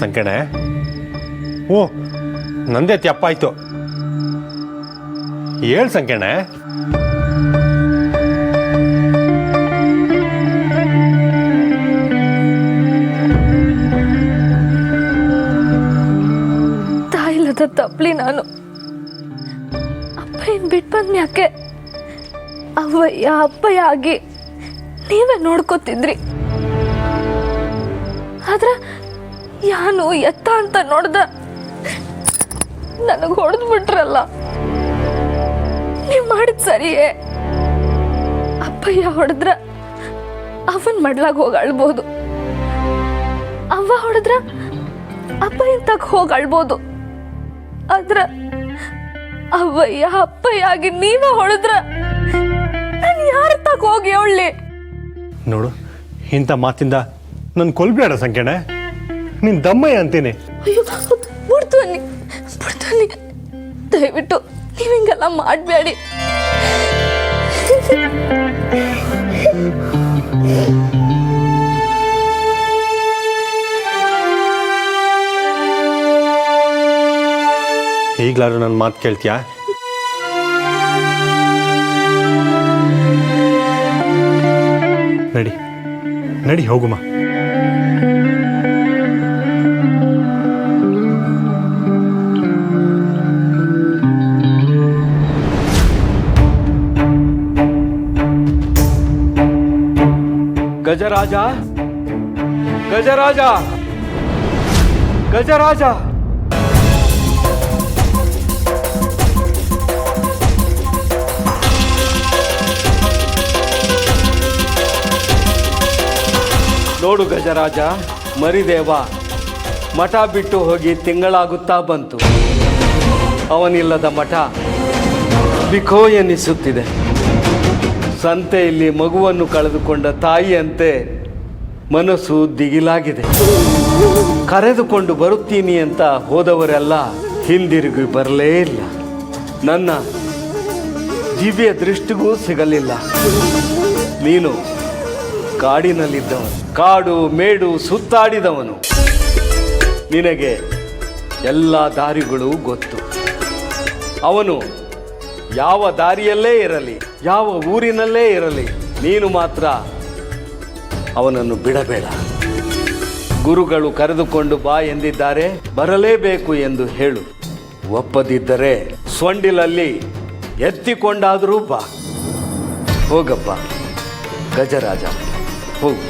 Speaker 1: ಸಂಕಣೆ, ಓ ನಂದೇ ತಪ್ಪಾಯ್ತು. ಹೇಳ್ ಸಂಕಣೆ.
Speaker 8: ತಾಯಿಲ್ಲದ ತಪ್ಪಲಿ ನಾನು. ಅಪ್ಪ ಏನ್ ಬಿಟ್ಟು ಬಂದ್ಮ್ಯಾಕೆ ಅವ್ವಯ್ಯ ಅಪ್ಪಯ್ಯ ಆಗಿ ನೀವೇ ನೋಡ್ಕೋತಿದ್ರಿ. ಆದ್ರ ಯಾನು ಎತ್ತ ಅಂತ ನೋಡ್ದ ನನಗೆ ಹೊಡೆದು ಬಿಟ್ರಲ್ಲ. ನೀವ್ ಮಾಡಿದ್ ಸರಿಯೇ. ಅಪ್ಪಯ್ಯ ಹೊಡೆದ್ರ ಅವನ್ ಮಡ್ಲಾಗ ಹೋಗಿ ಅಳ್ಬೋದು, ಅವ್ವ ಹೊಡೆದ್ರ ಅಪ್ಪಯ್ಯ ತಗ ಹೋಗಿ ಅಳ್ಬೋದು. ಆದ್ರ ಅವ್ವಯ್ಯ ಅಪ್ಪಯ್ಯ ಆಗಿ ನೀವ ಹೊಡೆದ್ರ ನಾನು ಯಾರ ತಗ ಹೋಗಿ ಅವಳ್ಳಿ?
Speaker 1: ನೋಡು, ಇಂಥ ಮಾತಿಂದ ನನ್ ಕೊಲ್ಬೇಡ ಸಂಕಣೆ. ನಿನ್ ದಮ್ಮಯ್ಯ ಅಂತೀನಿ.
Speaker 8: ಅಯ್ಯೋ ಬಿಡ್ತಾನೆ, ದಯವಿಟ್ಟು ನೀವು ಹಿಂಗೆಲ್ಲ ಮಾಡಬೇಡಿ.
Speaker 1: ಈಗಲಾದ್ರೂ ನನ್ನ ಮಾತು ಕೇಳ್ತೀಯಾ? ನಡಿ ನಡಿ ಹೋಗುಮ.
Speaker 6: ಗಜರಾಜ, ಗಜರಾಜ, ಗಜರಾಜ. ನೋಡು ಗಜರಾಜ, ಮರಿದೇವ ಮಠ ಬಿಟ್ಟು ಹೋಗಿ ತಿಂಗಳಾಗುತ್ತಾ ಬಂತು. ಅವನಿಲ್ಲದ ಮಠ ಬಿಕೋ ಎನ್ನಿಸುತ್ತಿದೆ. ಸಂತೆಯಲ್ಲಿ ಮಗುವನ್ನು ಕಳೆದುಕೊಂಡ ತಾಯಿಯಂತೆ ಮನಸ್ಸು ದಿಗಿಲಾಗಿದೆ. ಕರೆದುಕೊಂಡು ಬರುತ್ತೀನಿ ಅಂತ ಹೋದವರೆಲ್ಲ ಹಿಂದಿರುಗಿ ಬರಲೇ ಇಲ್ಲ. ನನ್ನ ದಿವ್ಯ ದೃಷ್ಟಿಗೂ ಸಿಗಲಿಲ್ಲ. ನೀನು ಕಾಡಿನಲ್ಲಿದ್ದವನು, ಕಾಡು ಮೇಡು ಸುತ್ತಾಡಿದವನು. ನಿನಗೆ ಎಲ್ಲ ದಾರಿಗಳು ಗೊತ್ತು. ಅವನು ಯಾವ ದಾರಿಯಲ್ಲೇ ಇರಲಿ, ಯಾವ ಊರಿನಲ್ಲೇ ಇರಲಿ, ನೀನು ಮಾತ್ರ ಅವನನ್ನು ಬಿಡಬೇಡ. ಗುರುಗಳು ಕರೆದುಕೊಂಡು ಬಾ ಎಂದಿದ್ದಾರೆ, ಬರಲೇಬೇಕು ಎಂದು ಹೇಳು. ಒಪ್ಪದಿದ್ದರೆ ಸೊಂಡಿಲಲ್ಲಿ ಎತ್ತಿಕೊಂಡಾದರೂ ಬಾ. ಹೋಗಪ್ಪ ಗಜರಾಜ, ಹೋಗು.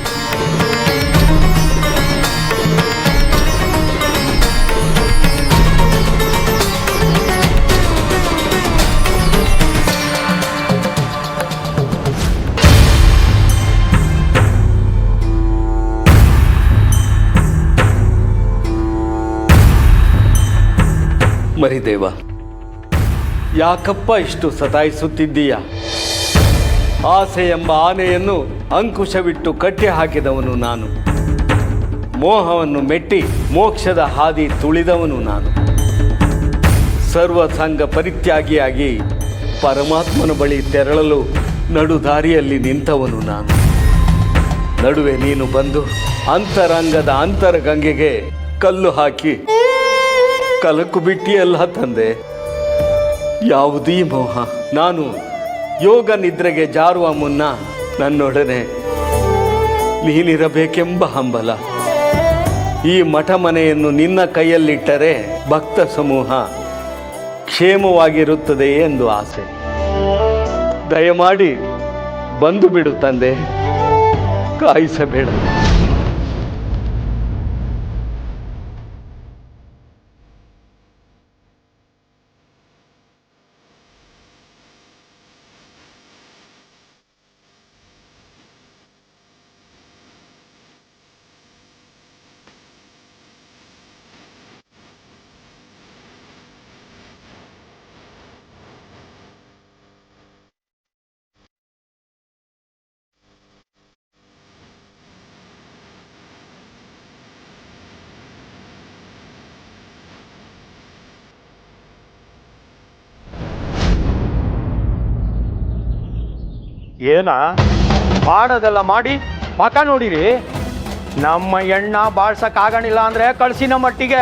Speaker 6: ಮರಿದೇವ, ಯಾಕಪ್ಪ ಇಷ್ಟು ಸತಾಯಿಸುತ್ತಿದ್ದೀಯ? ಆಸೆ ಎಂಬ ಆನೆಯನ್ನು ಅಂಕುಶವಿಟ್ಟು ಕಟ್ಟಿ ಹಾಕಿದವನು ನಾನು. ಮೋಹವನ್ನು ಮೆಟ್ಟಿ ಮೋಕ್ಷದ ಹಾದಿ ತುಳಿದವನು ನಾನು. ಸರ್ವಸಂಗ ಪರಿತ್ಯಾಗಿಯಾಗಿ ಪರಮಾತ್ಮನ ಬಳಿ ತೆರಳಲು ನಡುದಾರಿಯಲ್ಲಿ ನಿಂತವನು ನಾನು. ನಡುವೆ ನೀನು ಬಂದು ಅಂತರಂಗದ ಅಂತರಗಂಗೆಗೆ ಕಲ್ಲು ಹಾಕಿ ಕಲಕು ಬಿಟ್ಟಿಯಲ್ಲ ತಂದೆ. ಯಾವುದೀ ಮೋಹ? ನಾನು ಯೋಗ ನಿದ್ರೆಗೆ ಜಾರುವ ಮುನ್ನ ನನ್ನೊಡನೆ ನೀನಿರಬೇಕೆಂಬ ಹಂಬಲ. ಈ ಮಠ ಮನೆಯನ್ನು ನಿನ್ನ ಕೈಯಲ್ಲಿಟ್ಟರೆ ಭಕ್ತ ಸಮೂಹ ಕ್ಷೇಮವಾಗಿರುತ್ತದೆ ಎಂದು ಆಸೆ. ದಯಮಾಡಿ ಬಂದು ಬಿಡು ತಂದೆ, ಕಾಯಿಸಬೇಡ. ಏನ ಮಾಡೋದೆಲ್ಲ ಮಾಡಿ ಮಕ ನೋಡಿರಿ. ನಮ್ಮ ಎಣ್ಣ ಬಾಳ್ಸಕ್ಕಾಗಣಿಲ್ಲ ಅಂದ್ರೆ ಕಳ್ಸಿನ ಮಟ್ಟಿಗೆ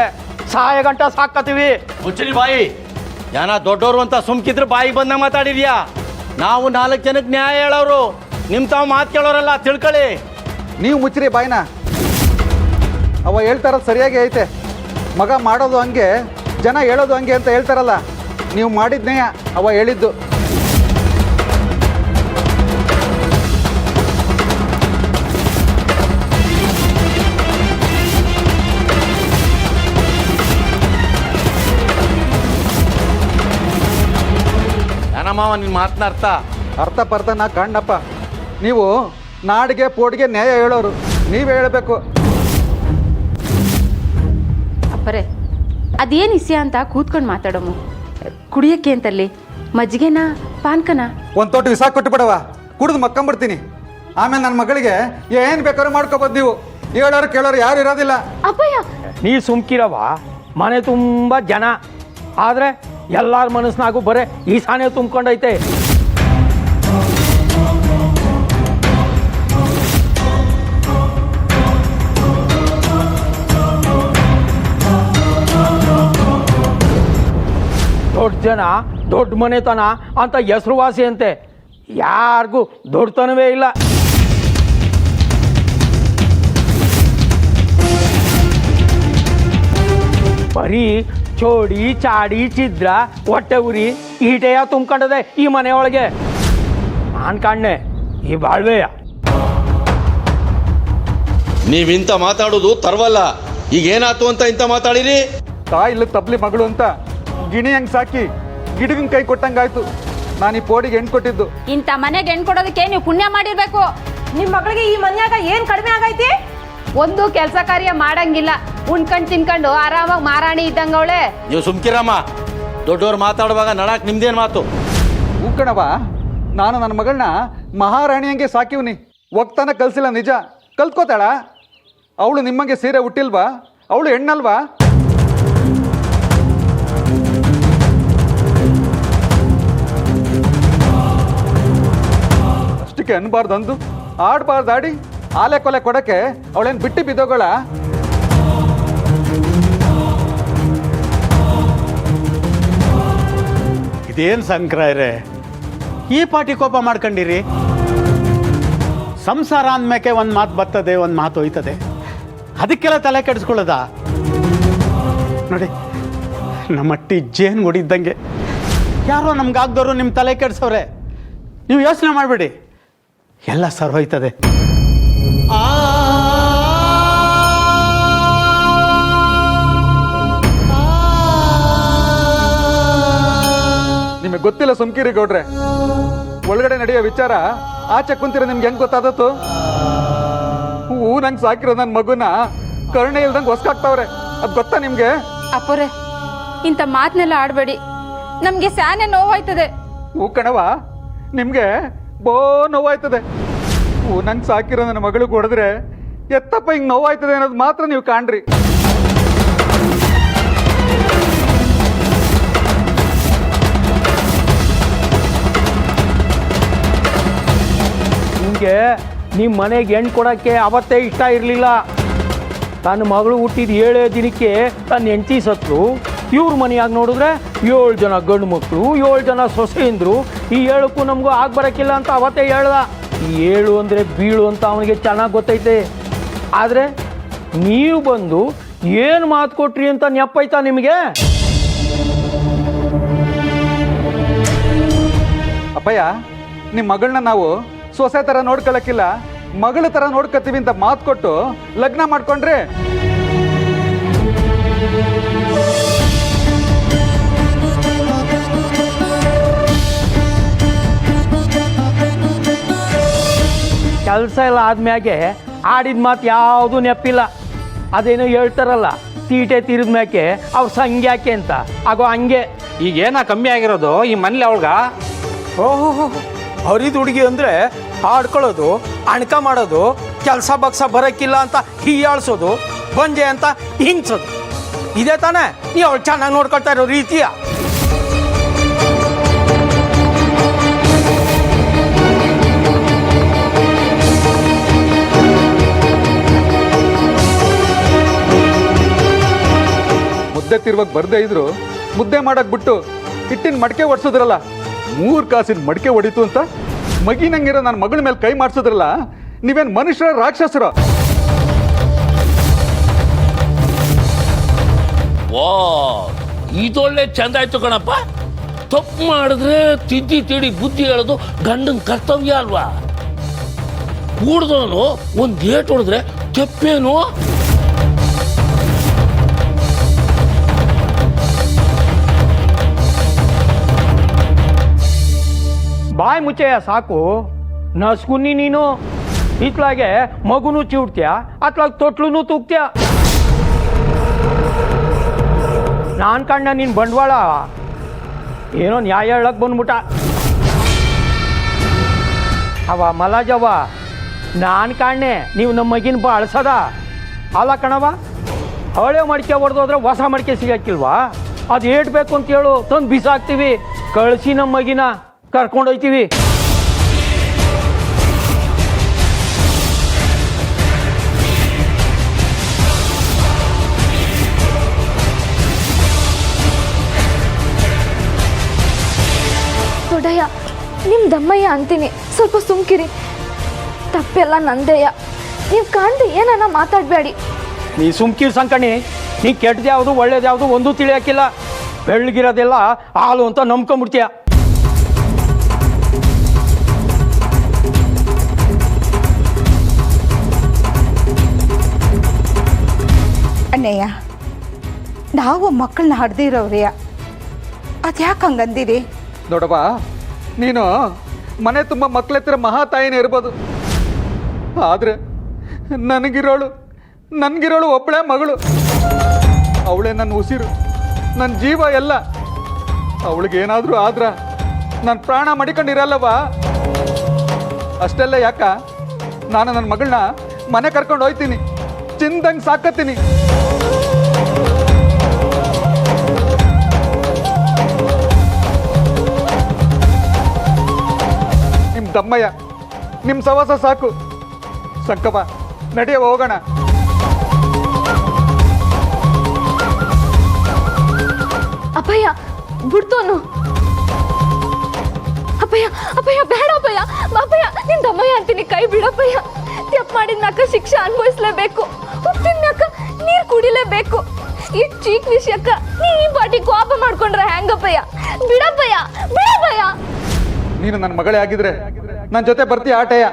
Speaker 6: ಸಹಾಯ ಗಂಟ ಸಾಕತ್ತೀವಿ.
Speaker 11: ಮುಚ್ಚರಿ ಬಾಯಿ. ಯಾನ ದೊಡ್ಡವರು ಅಂತ ಸುಮ್ಕಿದ್ರೆ ಬಾಯಿ ಬಂದ ಮಾತಾಡಿದ್ಯಾ? ನಾವು 4 ಜನಕ್ಕೆ ನ್ಯಾಯ ಹೇಳೋರು, ನಿಮ್ ತಾವು ಮಾತು ಕೇಳೋರಲ್ಲ, ತಿಳ್ಕೊಳ್ಳಿ.
Speaker 10: ನೀವು ಮುಚ್ಚಿರಿ ಬಾಯ್ನ. ಅವ ಹೇಳ್ತಾರದು ಸರಿಯಾಗಿ ಐತೆ. ಮಗ ಮಾಡೋದು ಹಂಗೆ, ಜನ ಹೇಳೋದು ಹಂಗೆ ಅಂತ ಹೇಳ್ತಾರಲ್ಲ, ನೀವು ಮಾಡಿದ್ನೇ ಅವ ಹೇಳಿದ್ದು.
Speaker 11: ಮಾವ ನಿನ್ ಮಾತನ್ನ
Speaker 10: ಅರ್ಥ ಪರ್ಥ ನಾ ಕಂಡಪ್ಪ. ನೀವು ನಾಡಿಗೆ ಪೋಡಿಗೆ ನ್ಯಾಯ ಹೇಳೋರು, ನೀವೇ ಹೇಳಬೇಕು.
Speaker 7: ಅಪ್ಪರೇ, ಅದೇನು ಇಸ್ಯ ಅಂತ ಕೂತ್ಕೊಂಡು ಮಾತಾಡೋಮು. ಕುಡಿಯಕ್ಕೆ ಅಂತಲ್ಲಿ ಮಜ್ಜಿಗೆನಾ ಪಾನ್ಕನ
Speaker 10: ಒಂದು ತೊಟ್ಟು ವಿಸಾಕ್ ಕೊಟ್ಟು ಬಿಡವ, ಕುಡಿದು ಮಕ್ಕಂಬಿಡ್ತೀನಿ. ಆಮೇಲೆ ನನ್ನ ಮಗಳಿಗೆ ಏನು ಬೇಕಾದ್ರೂ ಮಾಡ್ಕೋಬೋದು. ನೀವು ಹೇಳೋರು ಕೇಳೋರು ಯಾರು ಇರೋದಿಲ್ಲ.
Speaker 8: ಅಪ್ಪಯ್ಯ,
Speaker 6: ನೀ ಸುಮ್ಕಿರವ. ಮನೆ ತುಂಬ ಜನ ಆದರೆ ಎಲ್ಲರ ಮನಸ್ಸಿನಾಗೂ ಬರೇ ಈ ಸಾನೆ ತುಂಬ್ಕೊಂಡೈತೆ. ದೊಡ್ಡ ಜನ ದೊಡ್ಡ ಮನೆತನ ಅಂತ ಹೆಸರುವಾಸಿ ಅಂತೆ. ಯಾರಿಗೂ ದೊಡ್ಡತನವೇ ಇಲ್ಲ. ಬರೀ ಚೋಡಿ ಚಾಡಿ ಛಿದ್ರ ಹೊಟ್ಟೆ ಉರಿ ಈಟೆಯ ತುಂಬ್ಕೊಂಡದೆ ಈ ಮನೆಯೊಳಗೆ. ನಾನು ಕಾಣೆ ಈ ಬಾಳ್ವೆಯ.
Speaker 11: ನೀವಿಂತ ಮಾತಾಡೋದು ತರ್ವಲ್ಲ. ಈಗ ಏನಾಯ್ತು ಅಂತ ಇಂತ ಮಾತಾಡಿರಿ?
Speaker 10: ತಾಯಿ ಇಲ್ಲ ತಬ್ಲಿ ಮಗಳು ಅಂತ ಗಿಣಿ ಹಂಗೆ ಸಾಕಿ ಗಿಡಗನ್ ಕೈ ಕೊಟ್ಟಂಗಾಯ್ತು. ನಾನು ಈ ಪೋಡಿಗೆ ಹೆಣ್ಣು ಕೊಟ್ಟಿದ್ದು.
Speaker 7: ಇಂಥ ಮನೆಗೆ ಹೆಣ್ಣು ಕೊಡೋದಕ್ಕೆ ನೀವು ಪುಣ್ಯ ಮಾಡಿರ್ಬೇಕು.
Speaker 2: ನಿಮ್ಮ ಮಗಳಿಗೆ ಈ ಮನ್ಯಾಗ ಏನ್ ಕಡಿಮೆ ಆಗೈತಿ?
Speaker 9: ಒಂದು ಕೆಲಸ ಕಾರ್ಯ ಮಾಡಂಗಿಲ್ಲ, ಉಣ್ಕಂಡು ತಿನ್ಕೊಂಡು ಆರಾಮಾಗಿ ಮಾರಾಣಿ ಇದ್ದಂಗವಳೆ.
Speaker 11: ನೀವು ಸುಮ್ಕಿರಮ್ಮ. ದೊಡ್ಡವ್ರು ಮಾತಾಡುವಾಗ ನಡಾಕ್ ನಿಮ್ದೇನು ಮಾತು?
Speaker 10: ಕಣವ, ನಾನು ನನ್ನ ಮಗಳನ್ನ ಮಹಾರಾಣಿಯಂಗೆ ಸಾಕಿವ್ನಿ. ಒಗ್ತಾನ ಕಲ್ಸಿಲ್ಲ ನಿಜ, ಕಲ್ತ್ಕೋತಾಳ. ಅವಳು ನಿಮ್ಮಂಗೆ ಸೀರೆ ಹುಟ್ಟಿಲ್ವಾ? ಅವಳು ಹೆಣ್ಣಲ್ವಾ? ಅಷ್ಟಕ್ಕೆ ಅನ್ಬಾರ್ದು ಅಂದು ಆಡ್ಬಾರ್ದು ಆಡಿ ಆಲೆ ಕೊಲೆ ಕೊಡಕ್ಕೆ ಅವಳೇನು ಬಿಟ್ಟು ಬಿದ್ದೋಗಳ?
Speaker 3: ಇದೇನು ಸಂಕ್ರಾಯರೇ ಈ ಪಾಟಿ ಕೋಪ ಮಾಡ್ಕೊಂಡಿರಿ? ಸಂಸಾರ ಅಂದ್ಮೇಕೆ ಒಂದು ಮಾತು ಬರ್ತದೆ, ಒಂದು ಮಾತು ಹೋಯ್ತದೆ. ಅದಕ್ಕೆಲ್ಲ ತಲೆ ಕೆಡಿಸ್ಕೊಳ್ಳೋದ? ನೋಡಿ, ನಮ್ಮಟ್ಟಿ ಜೇನು ಹೊಡಿದ್ದಂಗೆ ಯಾರೋ ನಮ್ಗಾಗ್ದವರು ನಿಮ್ಮ ತಲೆ ಕೆಡಿಸೋರೆ. ನೀವು ಯೋಚನೆ ಮಾಡಬೇಡಿ, ಎಲ್ಲ ಸರ್ ಹೋಯ್ತದೆ.
Speaker 10: ನಿಮಗೆ ಗೊತ್ತಿಲ್ಲ ಸುಮ್ಕಿರಿ ಗೌಡ್ರೆ. ಒಳಗಡೆ ನಡೆಯೋ ವಿಚಾರ ಆಚೆ ಕುಂತಿರೋ ನಿಮ್ಗೆ ಹೆಂಗ್ ಗೊತ್ತಾದತ್ತು? ಹೂ ನಂಗೆ ಸಾಕಿರೋ ನನ್ನ ಮಗುನ ಕರುಣೆ ಇಲ್ದಂಗೆ ಹೊಸ್ಕಾಗ್ತಾವ್ರೆ. ಅದು ಗೊತ್ತಾ ನಿಮ್ಗೆ?
Speaker 7: ಅಪ್ಪರೇ, ಇಂಥ ಮಾತನ್ನೆಲ್ಲ ಆಡಬೇಡಿ. ನಮಗೆ ಸ್ಯಾನೆ ನೋವಾಯ್ತದೆ.
Speaker 10: ಹೂ ಕಣವ, ನಿಮ್ಗೆ ಬೋ ನೋವಾಯ್ತದೆ. ಹೂ ನಂಗೆ ಸಾಕಿರೋ ನನ್ನ ಮಗಳಿಗೆ ಹೊಡೆದ್ರೆ ಎತ್ತಪ್ಪ ಹಿಂಗೆ ನೋವಾಯ್ತದೆ ಅನ್ನೋದು ಮಾತ್ರ ನೀವು ಕಾಣ್ರಿ.
Speaker 6: ನಿಮಗೆ ನಿಮ್ಮ ಮನೆಗೆ ಹೆಣ್ಣು ಕೊಡೋಕ್ಕೆ ಅವತ್ತೇ ಇಷ್ಟ ಇರಲಿಲ್ಲ. ತನ್ನ ಮಗಳು ಹುಟ್ಟಿದ 7 ದಿನಕ್ಕೆ ತನ್ನ ಹೆಂಡತಿ ಸತ್ರು. ಇವ್ರ ಮನೆಯಾಗ ನೋಡಿದ್ರೆ 7 ಜನ ಗಂಡು ಮಕ್ಕಳು, 7 ಜನ ಸೊಸೆಂದ್ರು. ಈ 7ಕ್ಕೂ ನಮಗೂ ಆಗ ಬರೋಕ್ಕಿಲ್ಲ ಅಂತ ಅವತ್ತೇ ಹೇಳ್ದ. ಈ 7 ಅಂದರೆ ಬೀಳು ಅಂತ ಅವನಿಗೆ ಚೆನ್ನಾಗಿ ಗೊತ್ತೈತೆ. ಆದರೆ ನೀವು ಬಂದು ಏನು ಮಾತು ಕೊಟ್ರಿ ಅಂತ ನೆಪ್ಪೈತಾ ನಿಮಗೆ?
Speaker 10: ಅಪ್ಪಯ್ಯ, ನಿಮ್ಮ ಮಗಳನ್ನ ನಾವು ಸೊಸೆ ಥರ ನೋಡ್ಕೊಳಕ್ಕಿಲ್ಲ, ಮಗಳ ಥರ ನೋಡ್ಕೊತೀವಿ ಅಂತ ಮಾತು ಕೊಟ್ಟು ಲಗ್ನ ಮಾಡ್ಕೊಂಡ್ರೆ
Speaker 6: ಕೆಲಸ ಎಲ್ಲ ಆದ್ಮ್ಯಾಗೆ ಆಡಿದ ಮಾತು ಯಾವುದು ನೆಪ್ಪಿಲ್ಲ. ಅದೇನೋ ಹೇಳ್ತಾರಲ್ಲ, ತೀಟೆ ತೀರಿದ ಮ್ಯಾಕೆ ಅವ್ರ ಸಂಗ್ಯಾಕೆ ಅಂತ. ಆಗೋ ಹಂಗೆ
Speaker 12: ಈಗೇನ ಕಮ್ಮಿ ಆಗಿರೋದು ಈ ಮನೇಲಿ ಅವಳ್ಗ?
Speaker 6: ಓಹೋ, ಹರಿದ ಹುಡುಗಿ ಅಂದರೆ ಆಡ್ಕೊಳ್ಳೋದು, ಅಣ್ಕ ಮಾಡೋದು, ಕೆಲಸ ಬಗ್ಸ ಬರೋಕ್ಕಿಲ್ಲ ಅಂತ ಹೀಯಾಳ್ಸೋದು, ಬಂಜೆ ಅಂತ ಹಿಂಗ್ಸೋದು. ಇದೇ ತಾನೇ ನೀವು ಅವಳು ಚೆನ್ನಾಗಿ ನೋಡ್ಕೊಳ್ತಾ ಇರೋ ರೀತಿಯ?
Speaker 10: ಮುದ್ದೆ ತಿರುವಾಗ ಬರ್ದೇ ಇದ್ರು ಮುದ್ದೆ ಮಾಡಕ್ ಬಿಟ್ಟು ಹಿಟ್ಟಿನ ಮಡಿಕೆ ಒಡ್ಸಿದ್ರಲ್ಲ, 3 ಕಾಸಿನ ಮಡಿಕೆ ಹೊಡಿತು ಅಂತ ಮಗಿನಂಗಿರೋ ನನ್ನ ಮಗಳ ಮೇಲೆ ಕೈ ಮಾಡಿಸಿದ್ರಲ್ಲ. ನೀವೇನು ಮನುಷ್ಯರ ರಾಕ್ಷಸರ?
Speaker 4: ಓ, ಇದೊಳ್ಳೆ ಚಂದ ಆಯ್ತು ಕಣಪ್ಪ. ತಪ್ಪು ಮಾಡಿದ್ರೆ ತಿಡಿ ಬುದ್ಧಿ ಹೇಳೋದು ಗಂಡನ ಕರ್ತವ್ಯ ಅಲ್ವಾ? ಕೂಡ್ದವನು ಒಂದು ಗೇಟ್ ಹೊಡೆದ್ರೆ ತಪ್ಪೇನು?
Speaker 6: ಬಾಯಿ ಮುಚ್ಚೆಯ ಸಾಕು. ನಸ್ಕುನ್ನಿ ನೀನು. ಇತ್ಲಾಗೆ ಮಗುನು ಚಿಡ್ತೀಯ, ಅತ್ಲಾಗ ತೊಟ್ಲೂ ತೂಗ್ತೀಯ. ನಾನು ಕಂಡ ನೀನು ಬಂಡವಾಳ ಏನೋ ನ್ಯಾಯ ಹೇಳಕ್ಕೆ ಬಂದ್ಬಿಟ್ಟ. ಅವ ಮಲಾಜವ, ನಾನು ಕಾಣೆ ನೀವು ನಮ್ಮ ಮಗಿನ ಬಾಳ್ಸದ ಅಲ್ಲ ಕಣವ. ಹಳೆ ಮಡಿಕೆ ಹೊಡೆದೋದ್ರೆ ಹೊಸ ಮಡಿಕೆ ಸಿಗಕ್ಕಿಲ್ವಾ? ಅದು ಏಟ್ ಬೇಕು ಅಂತ ಹೇಳು, ತಂದು ಬಿಸಾಕ್ತೀವಿ. ಕಳಿಸಿ ನಮ್ಮ ಮಗಿನ ಕರ್ಕೊಂಡೋಯ್ತೀವಿ.
Speaker 8: ದಮ್ಮಯ್ಯ ಅಂತೀನಿ, ಸ್ವಲ್ಪ ಸುಮ್ಕಿರಿ. ತಪ್ಪೆಲ್ಲ ನಂದೇಯ, ನೀವು ಕಾಣ್ದೆ ಏನನ್ನ ಮಾತಾಡಬೇಡಿ.
Speaker 6: ನೀ ಸುಮ್ಕಿರ್ ಸಂಕಣಿ, ನೀ ಕೆಟ್ಟದ್ದು ಯಾವುದು ಒಳ್ಳೇದು ಯಾವುದು ಒಂದೂ ತಿಳಿಯಾಕಿಲ್ಲ. ಬೆಳ್ಳಗಿರೋದೆಲ್ಲ ಹಾಲು ಅಂತ ನಂಬ್ಕೊಂಬಿಡ್ತೀಯ.
Speaker 2: ಅಣ್ಣಯ್ಯ, ನಾವು ಮಕ್ಕಳನ್ನ ಹಡ್ದಿರೋವ್ರಿಯ, ಅದ್ಯಾಕೆ ಹಂಗಂದಿರಿ?
Speaker 10: ನೋಡವ್ವ, ನೀನು ಮನೆ ತುಂಬ ಮಕ್ಕಳೆತ್ತಿರ ಮಹಾತಾಯಿನೇ ಇರ್ಬೋದು, ಆದರೆ ನನಗಿರೋಳು ಒಬ್ಬಳೇ ಮಗಳು. ಅವಳೇ ನನ್ನ ಉಸಿರು, ನನ್ನ ಜೀವ ಎಲ್ಲ. ಅವಳಿಗೇನಾದರೂ ಆದ್ರ ನನ್ನ ಪ್ರಾಣ ಮಡಿಕೊಂಡಿರಲ್ಲವ. ಅಷ್ಟೆಲ್ಲ ಯಾಕ, ನಾನು ನನ್ನ ಮಗಳನ್ನ ಮನೆ ಕರ್ಕೊಂಡು ಹೋಗ್ತೀನಿ, ಚಿಂದಂಗೆ ಸಾಕತ್ತೀನಿ. ನಿಮ್ಮ ದಮ್ಮಯ್ಯ, ನಿಮ್ಮ ಸವಾಸ ಸಾಕು. ಸಂಕಪ್ಪ, ನಡೆಯವ ಹೋಗೋಣ.
Speaker 8: ಅಪ್ಪಯ್ಯ ಬಿಡ್ತೋನು. ಅಪ್ಪಯ್ಯ ಅಪ್ಪಯ್ಯ ಬೇಡ ಅಪ್ಪಯ್ಯ. ಅಪ್ಪಯ್ಯ ನಿನ್ ದಮ್ಮಯ್ಯ ಅಂತೀನಿ, ಕೈ ಬಿಡಪ್ಪಯ್ಯ. ತಪ್ಪು ಮಾಡಿದ್ಮ್ಯಾಕ ಶಿಕ್ಷೆ ಅನುಭವಿಸ್ಲೇಬೇಕು. ಉಪ್ಪಿನ್ಮ್ಯಾಕ ನೀರು ಕುಡಿಲೇಬೇಕು. ಈ ಚೀಕ್ ವಿಷಯಕ್ಕ ನೀ ಈ ಪಾಟಿ ಕೋಪ ಮಾಡ್ಕೊಂಡ್ರೆ ಹೆಂಗಪ್ಪಯ್ಯ? ಬಿಡಪ್ಪಯ್ಯ, ಬಿಡಪ್ಪಯ್ಯ.
Speaker 10: ನೀನು ನನ್ನ ಮಗಳೇ ಆಗಿದ್ರೆ ನನ್ನ ಜೊತೆ ಬರ್ತೀಯ ಆಟಯ್ಯ.